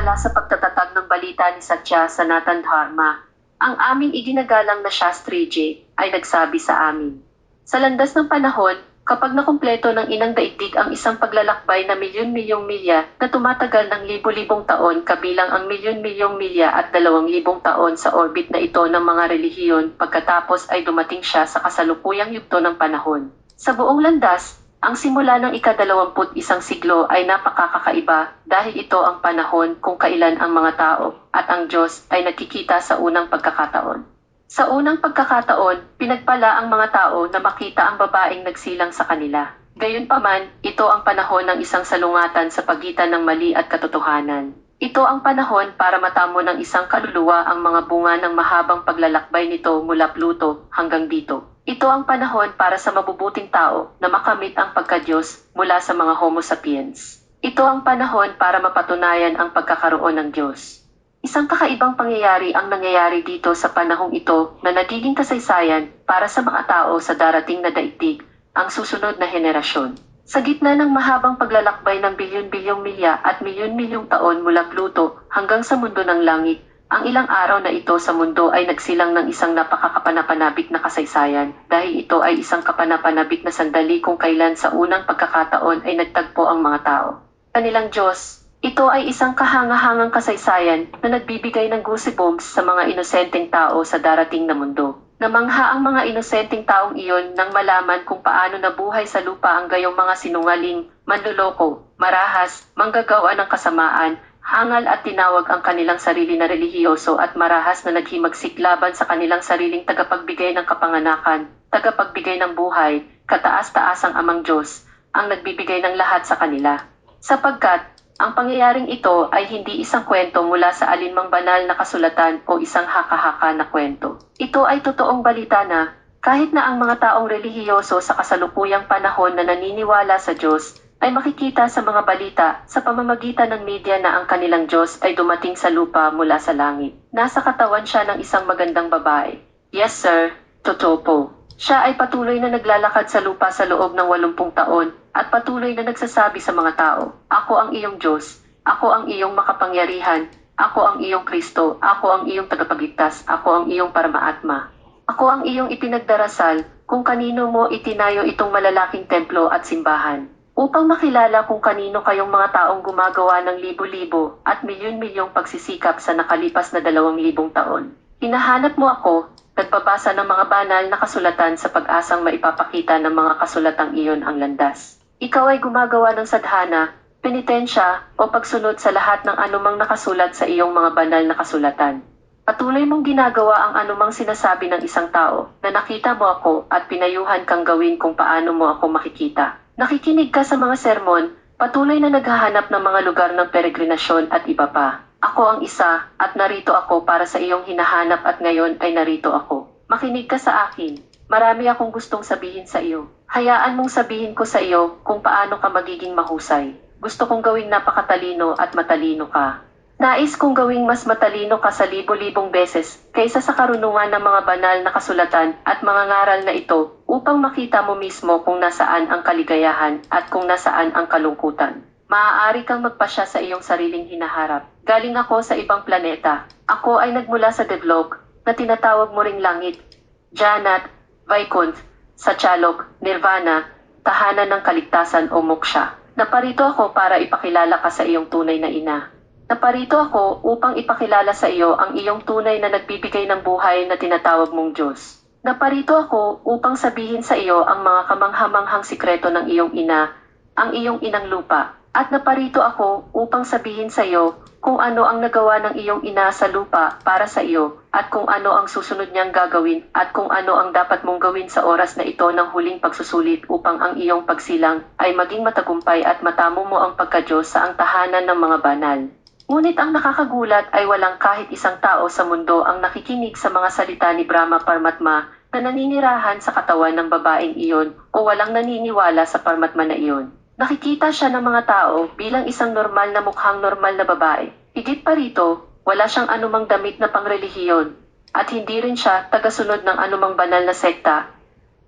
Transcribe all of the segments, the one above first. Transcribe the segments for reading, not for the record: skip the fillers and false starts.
nagtiwala sa pagtatatag ng balita ni Satya Sanatan Dharma. Ang aming iginagalang na Shastriji ay nagsabi sa amin. Sa landas ng panahon, kapag nakumpleto ng inang daigdig ang isang paglalakbay na milyon-milyong milya na tumatagal ng libo-libong taon kabilang ang milyon-milyong milya at 2,000 taon sa orbit na ito ng mga relihiyon pagkatapos ay dumating siya sa kasalukuyang yugto ng panahon. Sa buong landas, ang simula ng ika-21 siglo ay napakakaiba dahil ito ang panahon kung kailan ang mga tao at ang Diyos ay nagkikita sa unang pagkakataon. Sa unang pagkakataon, pinagpala ang mga tao na makita ang babaeng nagsilang sa kanila. Gayunpaman, ito ang panahon ng isang salungatan sa pagitan ng mali at katotohanan. Ito ang panahon para matamo ng isang kaluluwa ang mga bunga ng mahabang paglalakbay nito mula Pluto hanggang dito. Ito ang panahon para sa mabubuting tao na makamit ang pagka-Diyos mula sa mga Homo sapiens. Ito ang panahon para mapatunayan ang pagkakaroon ng Diyos. Isang kakaibang pangyayari ang nangyayari dito sa panahong ito na nagiging kasaysayan para sa mga tao sa darating na daigdig, ang susunod na henerasyon. Sa gitna ng mahabang paglalakbay ng bilyon-bilyong milya at milyon-milyong taon mula Pluto hanggang sa mundo ng langit, ang ilang araw na ito sa mundo ay nagsilang ng isang napakakapanapanabik na kasaysayan dahil ito ay isang kapanapanabik na sandali kung kailan sa unang pagkakataon ay nagtagpo ang mga tao. Kanilang Diyos, ito ay isang kahangahangang kasaysayan na nagbibigay ng goosebumps sa mga inosenteng tao sa darating na mundo. Namangha ang mga inosenteng taong iyon nang malaman kung paano nabuhay sa lupa ang gayong mga sinungaling, manluloko, marahas, manggagawa ng kasamaan, hangal at tinawag ang kanilang sarili na relihiyoso at marahas na naghimagsik laban sa kanilang sariling tagapagbigay ng kapanganakan, tagapagbigay ng buhay, kataas-taasang amang Diyos, ang nagbibigay ng lahat sa kanila. Sapagkat, ang pangyayaring ito ay hindi isang kwento mula sa alinmang banal na kasulatan o isang haka-haka na kwento. Ito ay totoong balita na, kahit na ang mga taong relihiyoso sa kasalukuyang panahon na naniniwala sa Diyos, ay makikita sa mga balita sa pamamagitan ng media na ang kanilang Diyos ay dumating sa lupa mula sa langit. Nasa katawan siya ng isang magandang babae. Yes sir, totoo po. Siya ay patuloy na naglalakad sa lupa sa loob ng 80 taon at patuloy na nagsasabi sa mga tao, ako ang iyong Diyos, ako ang iyong makapangyarihan, ako ang iyong Kristo, ako ang iyong tagapagligtas, ako ang iyong paramaatma. Ako ang iyong ipinagdarasal kung kanino mo itinayo itong malalaking templo at simbahan. Upang makilala kung kanino kayong mga taong gumagawa ng libo-libo at milyon-milyong pagsisikap sa nakalipas na 2,000 taon. Hinahanap mo ako, nagbabasa ng mga banal na kasulatan sa pag-asang maipapakita ng mga kasulatang iyon ang landas. Ikaw ay gumagawa ng sadhana, penitensya o pagsunod sa lahat ng anumang nakasulat sa iyong mga banal na kasulatan. Patuloy mong ginagawa ang anumang sinasabi ng isang tao na nakita mo ako at pinayuhan kang gawin kung paano mo ako makikita. Nakikinig ka sa mga sermon, patuloy na naghahanap ng mga lugar ng peregrinasyon at iba pa. Ako ang isa, at narito ako para sa iyong hinahanap at ngayon ay narito ako. Makinig ka sa akin. Marami akong gustong sabihin sa iyo. Hayaan mong sabihin ko sa iyo kung paano ka magiging mahusay. Gusto kong gawing napakatalino at matalino ka. Nais kong gawing mas matalino ka sa libo-libong beses kaysa sa karunungan ng mga banal na kasulatan at mga ngaral na ito upang makita mo mismo kung nasaan ang kaligayahan at kung nasaan ang kalungkutan. Maaari kang magpasya sa iyong sariling hinaharap. Galing ako sa ibang planeta. Ako ay nagmula sa Devlog na tinatawag mo ring langit, Janat, Vaikunt, Satchalok, Nirvana, tahanan ng kaligtasan o moksha. Naparito ako para ipakilala ka sa iyong tunay na ina. Naparito ako upang ipakilala sa iyo ang iyong tunay na nagbibigay ng buhay na tinatawag mong Diyos. Naparito ako upang sabihin sa iyo ang mga kamanghamanghang sikreto ng iyong ina, ang iyong inang lupa. At naparito ako upang sabihin sa iyo kung ano ang nagawa ng iyong ina sa lupa para sa iyo at kung ano ang susunod niyang gagawin at kung ano ang dapat mong gawin sa oras na ito ng huling pagsusulit upang ang iyong pagsilang ay maging matagumpay at matamo mo ang pagka-Diyos sa ang tahanan ng mga banal. Ngunit ang nakakagulat ay walang kahit isang tao sa mundo ang nakikinig sa mga salita ni Brahma Paramatma na naninirahan sa katawan ng babaeng iyon o walang naniniwala sa Paramatma na iyon. Nakikita siya ng mga tao bilang isang normal na mukhang normal na babae. Higit pa rito, wala siyang anumang damit na pangrelihiyon at hindi rin siya tagasunod ng anumang banal na sekta,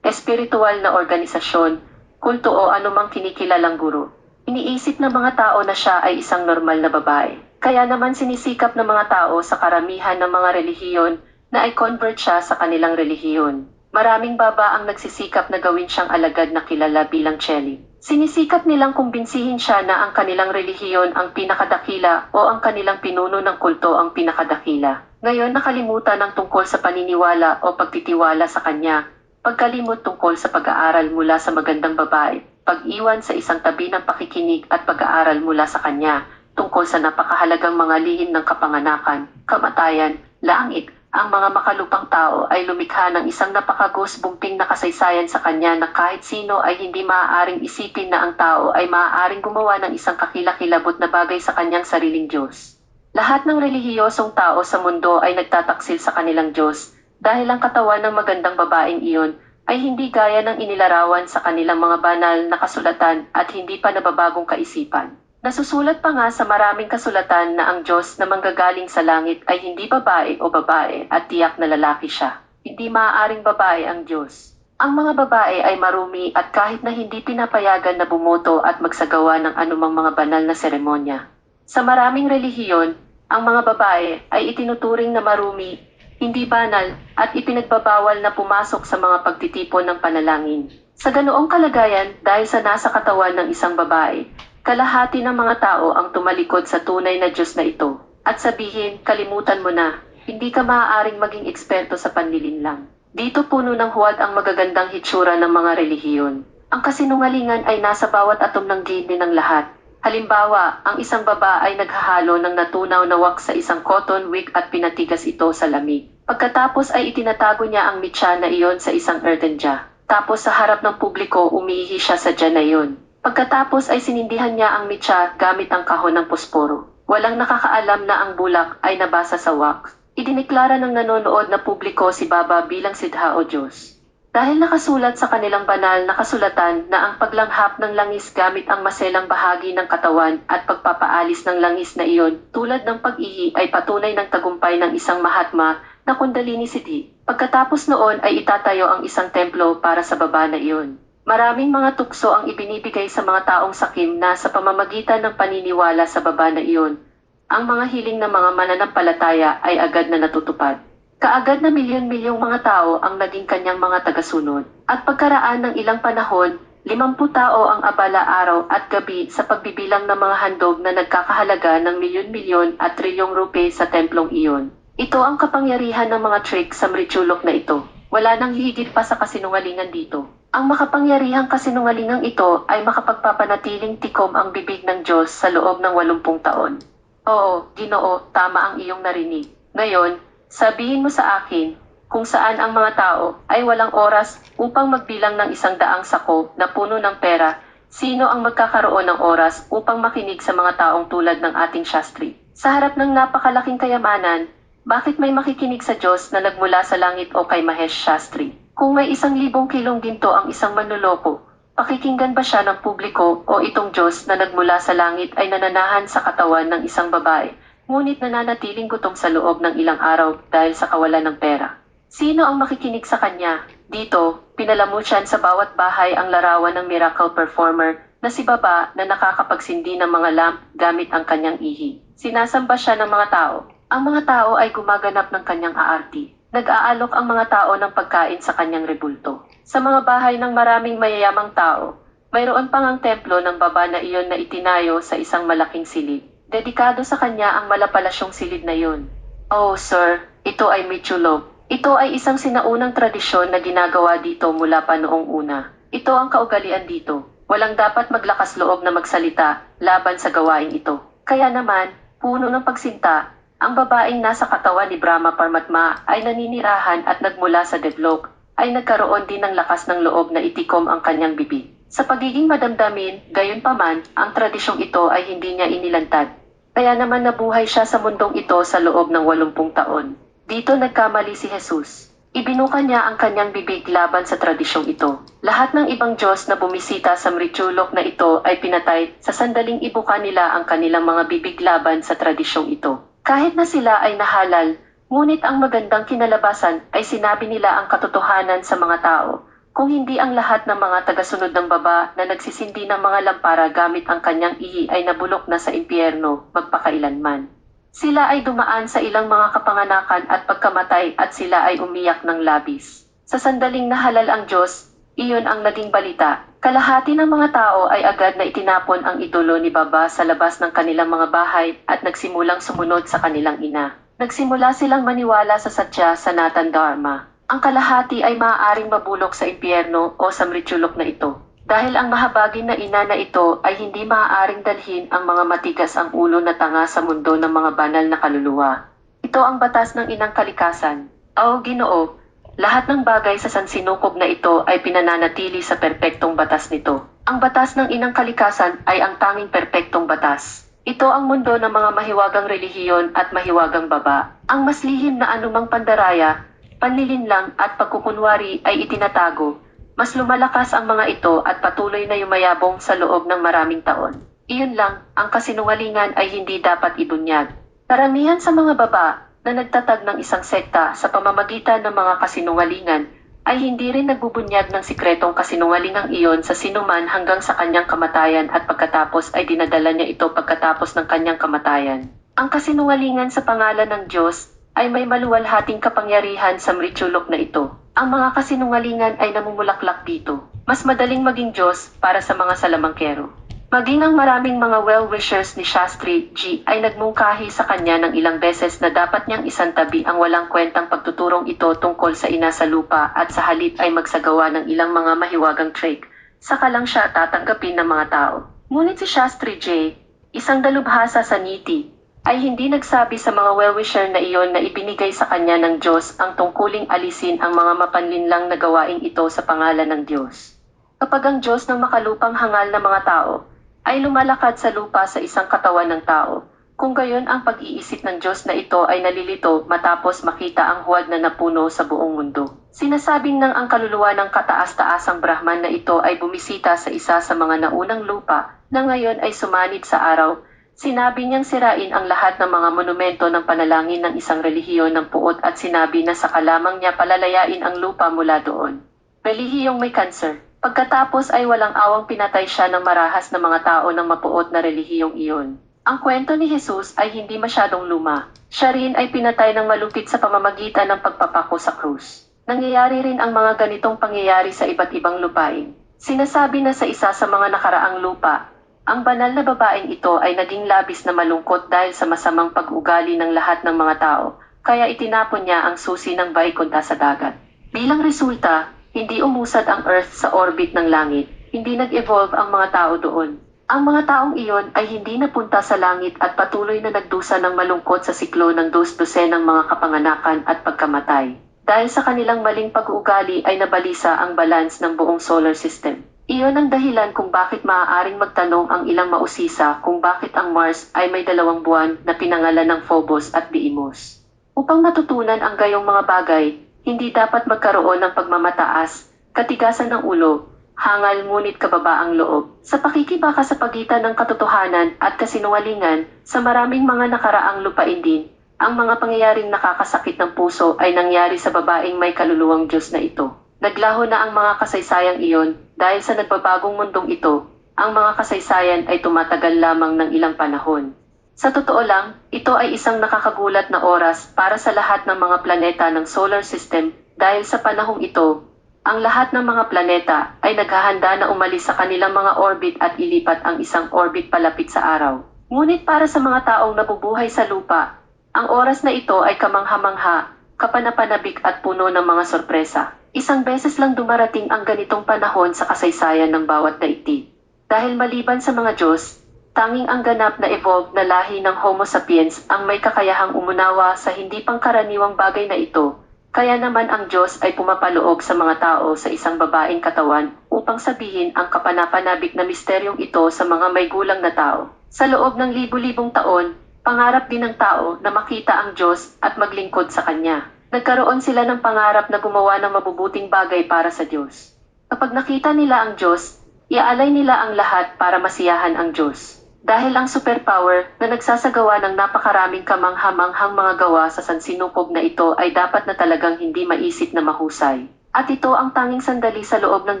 espiritual na organisasyon, kulto o anumang kinikilalang guro. Iniisip ng mga tao na siya ay isang normal na babae. Kaya naman sinisikap ng mga tao sa karamihan ng mga relihiyon na i-convert siya sa kanilang relihiyon. Maraming baba ang nagsisikap na gawin siyang alagad na kilala bilang Cheli. Sinisikap nilang kumbinsihin siya na ang kanilang relihiyon ang pinakadakila o ang kanilang pinuno ng kulto ang pinakadakila. Ngayon nakalimutan ang tungkol sa paniniwala o pagtitiwala sa kanya. Pagkalimot tungkol sa pag-aaral mula sa magandang babae, pag-iwan sa isang tabi ng pakikinig at pag-aaral mula sa kanya tungkol sa napakahalagang mga lihim ng kapanganakan, kamatayan, langit. Ang mga makalupang tao ay lumikha ng isang napakagusbumping na kasaysayan sa kanya na kahit sino ay hindi maaaring isipin na ang tao ay maaaring gumawa ng isang kakilakilabot na bagay sa kanyang sariling Diyos. Lahat ng relihiyosong tao sa mundo ay nagtataksil sa kanilang Diyos dahil ang katawan ng magandang babaeng iyon ay hindi gaya ng inilarawan sa kanilang mga banal na kasulatan at hindi pa nababagong kaisipan. Nasusulat pa nga sa maraming kasulatan na ang Diyos na manggagaling sa langit ay hindi babae o babae at tiyak na lalaki siya. Hindi maaaring babae ang Diyos. Ang mga babae ay marumi at kahit na hindi pinapayagan na bumoto at magsagawa ng anumang mga banal na seremonya. Sa maraming relihiyon, ang mga babae ay itinuturing na marumi, hindi banal, at ipinagbabawal na pumasok sa mga pagtitipon ng panalangin. Sa ganoong kalagayan, dahil sa nasa katawan ng isang babae, kalahati ng mga tao ang tumalikod sa tunay na Diyos na ito. At sabihin, kalimutan mo na, hindi ka maaaring maging eksperto sa panlilinlang. Dito puno ng huwad ang magagandang hitsura ng mga relihiyon. Ang kasinungalingan ay nasa bawat atom ng gene ng lahat. Halimbawa, ang isang baba ay naghahalo ng natunaw na wax sa isang cotton wig at pinatigas ito sa lamig. Pagkatapos ay itinatago niya ang mitya na iyon sa isang earthen jar. Tapos sa harap ng publiko umiihi siya sa jar na iyon. Pagkatapos ay sinindihan niya ang mitya gamit ang kahon ng posporo. Walang nakakaalam na ang bulak ay nabasa sa wax. Idineklara ng nanonood na publiko si Baba bilang Sidha o Diyos. Dahil nakasulat sa kanilang banal na kasulatan na ang paglanghap ng langis gamit ang maselang bahagi ng katawan at pagpapaalis ng langis na iyon tulad ng pag-ihi ay patunay ng tagumpay ng isang Mahatma na Kundalini Siddhi. Pagkatapos noon ay itatayo ang isang templo para sa baba na iyon. Maraming mga tukso ang ibinibigay sa mga taong sakim na sa pamamagitan ng paniniwala sa baba na iyon, ang mga hiling ng mga mananampalataya ay agad na natutupad. Kaagad na milyon-milyong mga tao ang naging kanyang mga tagasunod. At pagkaraan ng ilang panahon, 50 tao ang abala araw at gabi sa pagbibilang ng mga handog na nagkakahalaga ng milyon-milyon at trilyong rupe sa templong iyon. Ito ang kapangyarihan ng mga trick sa mritulok na ito. Wala nang higit pa sa kasinungalingan dito. Ang makapangyarihang kasinungalingang ito ay makapagpapanatiling tikom ang bibig ng Diyos sa loob ng 80 taon. Oo, Ginoo, tama ang iyong narinig. Ngayon, sabihin mo sa akin, kung saan ang mga tao ay walang oras upang magbilang ng 100 sako na puno ng pera, sino ang magkakaroon ng oras upang makinig sa mga taong tulad ng ating Shastri? Sa harap ng napakalaking kayamanan, bakit may makikinig sa Diyos na nagmula sa langit o kay Mahesh Shastri? Kung may 1,000 kilong ginto ang isang manloloko, pakikinggan ba siya ng publiko o itong Diyos na nagmula sa langit ay nananahan sa katawan ng isang babae, ngunit nananatiling gutom sa loob ng ilang araw dahil sa kawalan ng pera? Sino ang makikinig sa kanya? Dito, pinalamutsyan sa bawat bahay ang larawan ng miracle performer na si Baba na nakakapagsindi ng mga lamp gamit ang kanyang ihi. Sinasamba siya ng mga tao. Ang mga tao ay gumaganap ng kanyang aarti. Nag-aalok ang mga tao ng pagkain sa kanyang rebulto. Sa mga bahay ng maraming mayayamang tao, mayroon pang ang templo ng Baba na iyon na itinayo sa isang malaking silid. Dedikado sa kanya ang malapalasyong silid na iyon. Oh sir, ito ay Michulog. Ito ay isang sinaunang tradisyon na ginagawa dito mula pa noong una. Ito ang kaugalian dito. Walang dapat maglakas loob na magsalita laban sa gawain ito. Kaya naman, puno ng pagsinta, ang babaeng nasa katawan ni Brahma Paramatma ay naninirahan at nagmula sa deadlock, ay nagkaroon din ng lakas ng loob na itikom ang kanyang bibig. Sa pagiging madamdamin, gayunpaman, ang tradisyong ito ay hindi niya inilantad. Kaya naman nabuhay siya sa mundong ito sa loob ng 80 taon. Dito nagkamali si Jesus. Ibinuka niya ang kanyang bibig laban sa tradisyong ito. Lahat ng ibang Diyos na bumisita sa mritulok na ito ay pinatay sa sandaling ibuka nila ang kanilang mga bibig laban sa tradisyong ito. Kahit na sila ay nahalal, ngunit ang magandang kinalabasan ay sinabi nila ang katotohanan sa mga tao, Kung hindi ang lahat ng mga tagasunod ng Baba na nagsisindi ng mga lampara gamit ang kanyang ihi ay nabulok na sa impyerno, magpakailanman. Sila ay dumaan sa ilang mga kapanganakan at pagkamatay at sila ay umiyak ng labis. Sa sandaling nahalal ang Diyos, iyon ang naging balita. Kalahati ng mga tao ay agad na itinapon ang idolo ni Baba sa labas ng kanilang mga bahay at nagsimulang sumunod sa kanilang ina. Nagsimula silang maniwala sa Satya Sanatana Dharma. Ang kalahati ay maaaring mabulok sa impyerno o sa mritulok na ito. Dahil ang mahabagin na ina na ito ay hindi maaaring dalhin ang mga matigas ang ulo na tanga sa mundo ng mga banal na kaluluwa. Ito ang batas ng inang kalikasan. O Ginoo, lahat ng bagay sa sansinukob na ito ay pinananatili sa perpektong batas nito. Ang batas ng inang kalikasan ay ang tanging perpektong batas. Ito ang mundo ng mga mahiwagang relihiyon at mahiwagang baba. Ang mas lihim na anumang pandaraya, panlilinlang at pagkukunwari ay itinatago. Mas lumalakas ang mga ito at patuloy na yumayabong sa loob ng maraming taon. Iyon lang, ang kasinungalingan ay hindi dapat ibunyag. Karamihan sa mga baba na nagtatag ng isang sekta sa pamamagitan ng mga kasinungalingan ay hindi rin nagbubunyag ng sikretong kasinungalingang iyon sa sinuman hanggang sa kanyang kamatayan at pagkatapos ay dinadala niya ito pagkatapos ng kanyang kamatayan. Ang kasinungalingan sa pangalan ng Diyos ay may maluwalhating kapangyarihan sa mritulok na ito. Ang mga kasinungalingan ay namumulaklak dito. Mas madaling maging Diyos para sa mga salamangkero. Maging ang maraming mga well-wishers ni Shastri G ay nagmungkahi sa kanya ng ilang beses na dapat niyang isantabi ang walang kwentang pagtuturong ito tungkol sa ina sa lupa at sa halip ay magsagawa ng ilang mga mahiwagang trick. Saka lang siya tatanggapin ng mga tao. Ngunit si Shastri J, isang dalubhasa sa niti, ay hindi nagsabi sa mga well-wisher na iyon na ibinigay sa kanya ng Diyos ang tungkuling alisin ang mga mapanlinlang na gawaing ito sa pangalan ng Diyos. Kapag ang Diyos ng makalupang hangal na mga tao ay lumalakad sa lupa sa isang katawan ng tao, kung gayon ang pag-iisip ng Diyos na ito ay nalilito matapos makita ang huwad na napuno sa buong mundo. Sinasabing ng ang kaluluwa ng kataas-taasang Brahman na ito ay bumisita sa isa sa mga naunang lupa na ngayon ay sumanib sa araw. Sinabi niyang sirain ang lahat ng mga monumento ng panalangin ng isang relihiyon ng puot at sinabi na saka lamang niya palalayain ang lupa mula doon. Relihiyong may kanser. Pagkatapos ay walang awang pinatay siya ng marahas na mga tao ng mapuot na relihiyong iyon. Ang kwento ni Jesus ay hindi masyadong luma. Siya rin ay pinatay ng malupit sa pamamagitan ng pagpapako sa krus. Nangyayari rin ang mga ganitong pangyayari sa iba't ibang lupain. Sinasabi na sa isa sa mga nakaraang lupa, ang banal na babaeng ito ay naging labis na malungkot dahil sa masamang pag-ugali ng lahat ng mga tao, kaya itinapon niya ang susi ng Vaikunta sa dagat. Bilang resulta, hindi umusad ang Earth sa orbit ng langit, hindi nag-evolve ang mga tao doon. Ang mga taong iyon ay hindi napunta sa langit at patuloy na nagdusa ng malungkot sa siklo ng dos-dosenang mga kapanganakan at pagkamatay. Dahil sa kanilang maling pag-uugali ay nabalisa ang balance ng buong solar system. Iyon ang dahilan kung bakit maaaring magtanong ang ilang mausisa kung bakit ang Mars ay may 2 buwan na pinangalan ng Phobos at Deimos. Upang matutunan ang gayong mga bagay, hindi dapat magkaroon ng pagmamataas, katigasan ng ulo, hangal ngunit kababaang loob. Sa pakikibaka sa pagitan ng katotohanan at kasinungalingan, sa maraming mga nakaraang lupain din, ang mga pangyayaring nakakasakit ng puso ay nangyari sa babaeng may kaluluwang Diyos na ito. Naglaho na ang mga kasaysayang iyon dahil sa nagbabagong mundong ito, ang mga kasaysayan ay tumatagal lamang ng ilang panahon. Sa totoo lang, ito ay isang nakakagulat na oras para sa lahat ng mga planeta ng solar system dahil sa panahong ito, ang lahat ng mga planeta ay naghahanda na umalis sa kanilang mga orbit at ilipat ang isang orbit palapit sa araw. Ngunit para sa mga taong nabubuhay sa lupa, ang oras na ito ay kamangha-mangha, kapanapanabik at puno ng mga sorpresa. Isang beses lang dumarating ang ganitong panahon sa kasaysayan ng bawat daigdig. Dahil maliban sa mga Diyos, tanging ang ganap na evolved na lahi ng Homo sapiens ang may kakayahang umunawa sa hindi pangkaraniwang bagay na ito. Kaya naman ang Diyos ay pumapaloob sa mga tao sa isang babaeng katawan upang sabihin ang kapanapanabik na misteryong ito sa mga may gulang na tao. Sa loob ng libu-libong taon, pangarap din ng tao na makita ang Diyos at maglingkod sa Kanya. Nagkaroon sila ng pangarap na gumawa ng mabubuting bagay para sa Diyos. Kapag nakita nila ang Diyos, iaalay nila ang lahat para masiyahan ang Diyos. Dahil ang superpower na nagsasagawa ng napakaraming kamangha-manghang mga gawa sa sansinukob na ito ay dapat na talagang hindi maisip na mahusay. At ito ang tanging sandali sa loob ng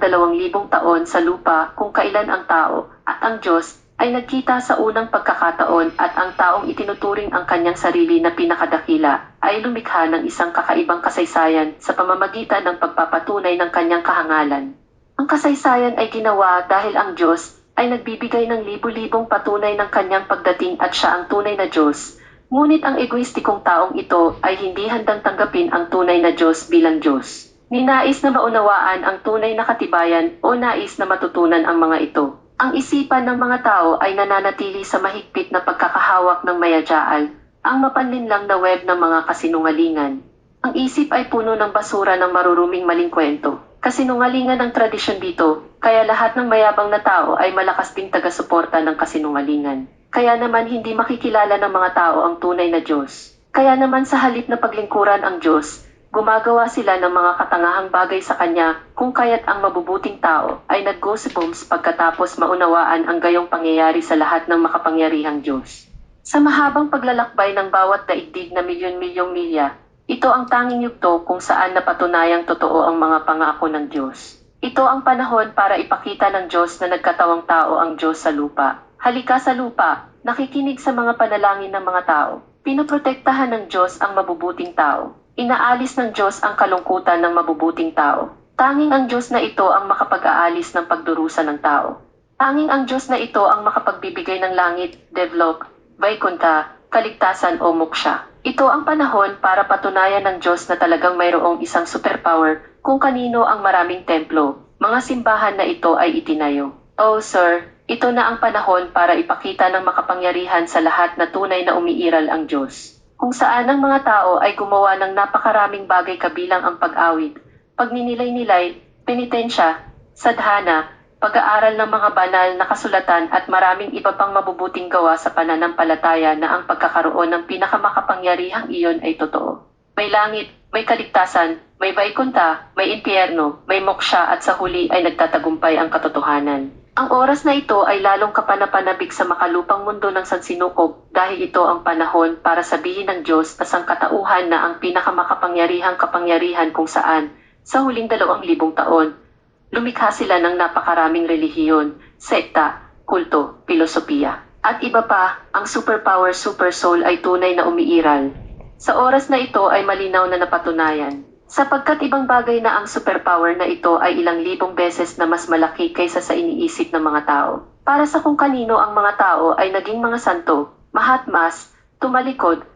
2,000 taon sa lupa kung kailan ang tao at ang Diyos ay nagkita sa unang pagkakataon at ang taong itinuturing ang kanyang sarili na pinakadakila ay lumikha ng isang kakaibang kasaysayan sa pamamagitan ng pagpapatunay ng kanyang kahangalan. Ang kasaysayan ay ginawa dahil ang Diyos ay nagbibigay ng libu-libong patunay ng kanyang pagdating at siya ang tunay na Diyos. Ngunit ang egoistikong taong ito ay hindi handang tanggapin ang tunay na Diyos bilang Diyos. Ninais na maunawaan ang tunay na katibayan o nais na matutunan ang mga ito. Ang isipan ng mga tao ay nananatili sa mahigpit na pagkakahawak ng mayadyaal, ang mapanlinlang na web ng mga kasinungalingan. Ang isip ay puno ng basura ng maruruming maling kwento. Kasinungalingan ang tradisyon dito, kaya lahat ng mayabang na tao ay malakas ding taga-suporta ng kasinungalingan. Kaya naman hindi makikilala ng mga tao ang tunay na Diyos. Kaya naman sa halip na paglingkuran ang Diyos, gumagawa sila ng mga katangahang bagay sa Kanya kung kaya't ang mabubuting tao ay nag-goosebumps pagkatapos maunawaan ang gayong pangyayari sa lahat ng makapangyarihang Diyos. Sa mahabang paglalakbay ng bawat daigdig na milyon-milyong milya, ito ang tanging yugto kung saan napatunayang totoo ang mga pangako ng Diyos. Ito ang panahon para ipakita ng Diyos na nagkatawang tao ang Diyos sa lupa. Halika sa lupa, nakikinig sa mga panalangin ng mga tao. Pinoprotektahan ng Diyos ang mabubuting tao. Inaalis ng Diyos ang kalungkutan ng mabubuting tao. Tanging ang Diyos na ito ang makapag-aalis ng pagdurusa ng tao. Tanging ang Diyos na ito ang makapagbibigay ng langit, devlog, vaikunta, kaligtasan o moksha. Ito ang panahon para patunayan ng Diyos na talagang mayroong isang superpower kung kanino ang maraming templo, mga simbahan na ito ay itinayo. Oh sir, ito na ang panahon para ipakita ng makapangyarihan sa lahat na tunay na umiiral ang Diyos. Kung saan ang mga tao ay gumawa ng napakaraming bagay kabilang ang pag-awit, pagninilay-nilay, penitensya, sadhana, pag-aaral ng mga banal na kasulatan at maraming iba pang mabubuting gawa sa pananampalataya na ang pagkakaroon ng pinakamakapangyarihang iyon ay totoo. May langit, may kaligtasan, may vaikunta, may impyerno, may moksha at sa huli ay nagtatagumpay ang katotohanan. Ang oras na ito ay lalong kapanapanabik sa makalupang mundo ng sansinukob dahil ito ang panahon para sabihin ng Diyos na sangkatauhan na ang pinakamakapangyarihang kapangyarihan kung saan, sa huling 2,000 taon, lumikha sila ng napakaraming relihiyon, sekta, kulto, filosofiya. At iba pa, ang superpower super soul ay tunay na umiiral. Sa oras na ito ay malinaw na napatunayan. Sapagkat ibang bagay na ang superpower na ito ay ilang libong beses na mas malaki kaysa sa iniisip ng mga tao. Para sa kung kanino ang mga tao ay naging mga santo, mahatmas, tumalikod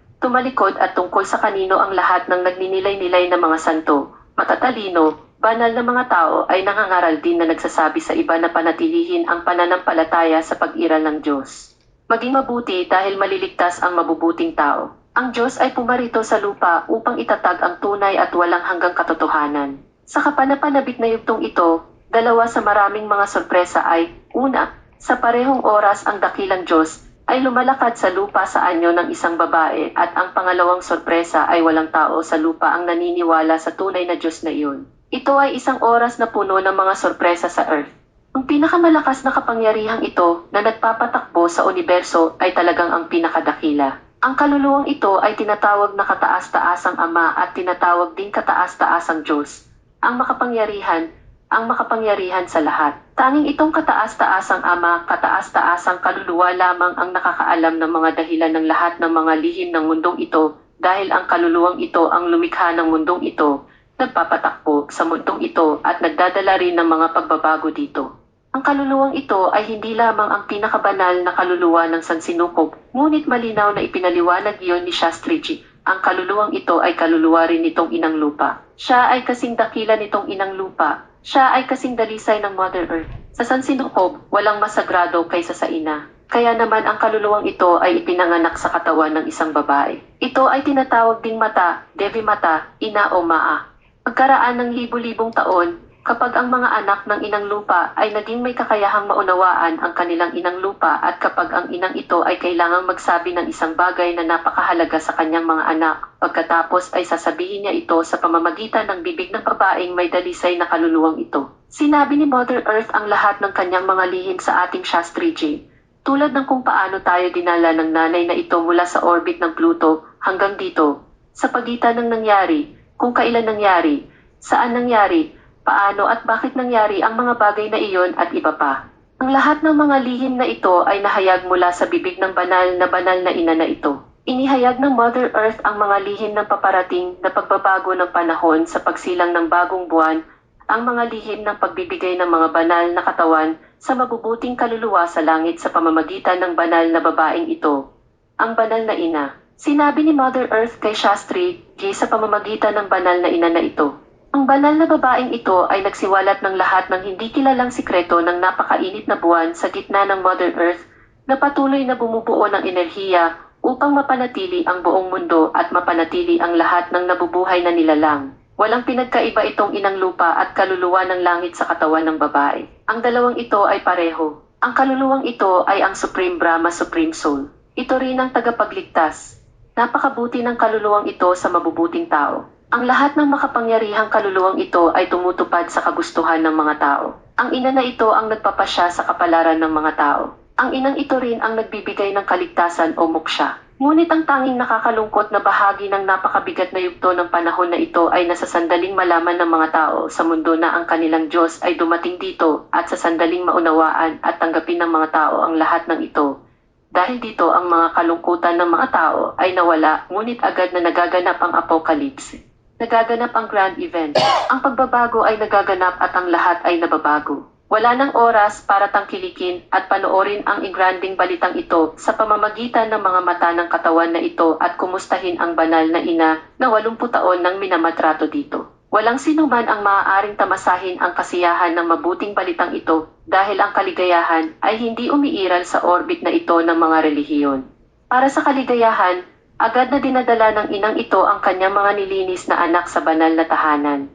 at tungkol sa kanino ang lahat ng nagninilay-nilay na mga santo, matatalino, banal na mga tao ay nangangaral din na nagsasabi sa iba na panatilihin ang pananampalataya sa pag-iral ng Diyos. Maging mabuti dahil maliligtas ang mabubuting tao. Ang Diyos ay pumarito sa lupa upang itatag ang tunay at walang hanggang katotohanan. Sa kapanapanabik na yugtong ito, dalawa sa maraming mga sorpresa ay, una, sa parehong oras ang dakilang Diyos ay lumalakad sa lupa sa anyo ng isang babae at ang pangalawang sorpresa ay walang tao sa lupa ang naniniwala sa tunay na Diyos na iyon. Ito ay isang oras na puno ng mga sorpresa sa Earth. Ang pinakamalakas na kapangyarihang ito na nagpapatakbo sa universo ay talagang ang pinakadakila. Ang kaluluwang ito ay tinatawag na kataas-taasang Ama at tinatawag ding kataas-taasang Diyos. Ang makapangyarihan sa lahat. Tanging itong kataas-taasang Ama, kataas-taasang kaluluwa lamang ang nakakaalam ng mga dahilan ng lahat ng mga lihim ng mundong ito dahil ang kaluluwang ito ang lumikha ng mundong ito, nagpapatakbo sa mundong ito at nagdadala rin ng mga pagbabago dito. Ang kaluluwang ito ay hindi lamang ang pinakabanal na kaluluwa ng sansinukob, ngunit malinaw na ipinaliwanag iyon ni Shastriji. Ang kaluluwang ito ay kaluluwa rin nitong inang lupa. Siya ay kasing dakila nitong inang lupa. Siya ay kasing dalisay ng Mother Earth. Sa sansinukob, walang mas sagrado kaysa sa ina. Kaya naman ang kaluluwang ito ay ipinanganak sa katawan ng isang babae. Ito ay tinatawag ding mata, Devi Mata, ina o maa. Pagkaraan ng libu-libong taon, kapag ang mga anak ng inang lupa ay naging may kakayahang maunawaan ang kanilang inang lupa at kapag ang inang ito ay kailangang magsabi ng isang bagay na napakahalaga sa kanyang mga anak, pagkatapos ay sasabihin niya ito sa pamamagitan ng bibig ng babaeng may dalisay na kaluluwang ito. Sinabi ni Mother Earth ang lahat ng kanyang mga lihim sa ating Shastriji, tulad ng kung paano tayo dinala ng nanay na ito mula sa orbit ng Pluto hanggang dito, sa pagitan ng nangyari, kung kailan nangyari, Saan nangyari, paano at bakit nangyari ang mga bagay na iyon at iba pa. Ang lahat ng mga lihim na ito ay nahayag mula sa bibig ng banal na ina na ito. Inihayag ng Mother Earth ang mga lihim ng paparating na pagbabago ng panahon sa pagsilang ng bagong buwan, ang mga lihim ng pagbibigay ng mga banal na katawan sa mabubuting kaluluwa sa langit sa pamamagitan ng banal na babaeng ito. Ang banal na ina. Sinabi ni Mother Earth kay Shastri, sa pamamagitan ng banal na ina na ito. Ang banal na babaeng ito ay nagsiwalat ng lahat ng hindi kilalang sikreto ng napakainit na buwan sa gitna ng Mother Earth na patuloy na bumubuo ng enerhiya upang mapanatili ang buong mundo at mapanatili ang lahat ng nabubuhay na nilalang. Walang pinagkaiba itong inang lupa at kaluluwa ng langit sa katawan ng babae. Ang dalawang ito ay pareho. Ang kaluluwang ito ay ang Supreme Brahma Supreme Soul. Ito rin ang tagapagligtas. Napakabuti ng kaluluwang ito sa mabubuting tao. Ang lahat ng makapangyarihang kaluluwang ito ay tumutupad sa kagustuhan ng mga tao. Ang ina na ito ang nagpapasya sa kapalaran ng mga tao. Ang inang ito rin ang nagbibigay ng kaligtasan o moksha. Ngunit ang tanging nakakalungkot na bahagi ng napakabigat na yugto ng panahon na ito ay nasa sandaling malaman ng mga tao sa mundo na ang kanilang Diyos ay dumating dito at sa sandaling maunawaan at tanggapin ng mga tao ang lahat ng ito. Dahil dito ang mga kalungkutan ng mga tao ay nawala, ngunit agad na nagaganap ang apocalypse. Nagaganap ang grand event. Ang pagbabago ay nagaganap at ang lahat ay nababago. Wala nang oras para tangkilikin at panoorin ang igranding balitang ito sa pamamagitan ng mga mata ng katawan na ito at kumustahin ang banal na ina na 80 taon nang minamatrato dito. Walang sino man ang maaaring tamasahin ang kasiyahan ng mabuting balitang ito dahil ang kaligayahan ay hindi umiiral sa orbit na ito ng mga relihiyon. Para sa kaligayahan, agad na dinadala ng inang ito ang kanyang mga nilinis na anak sa banal na tahanan.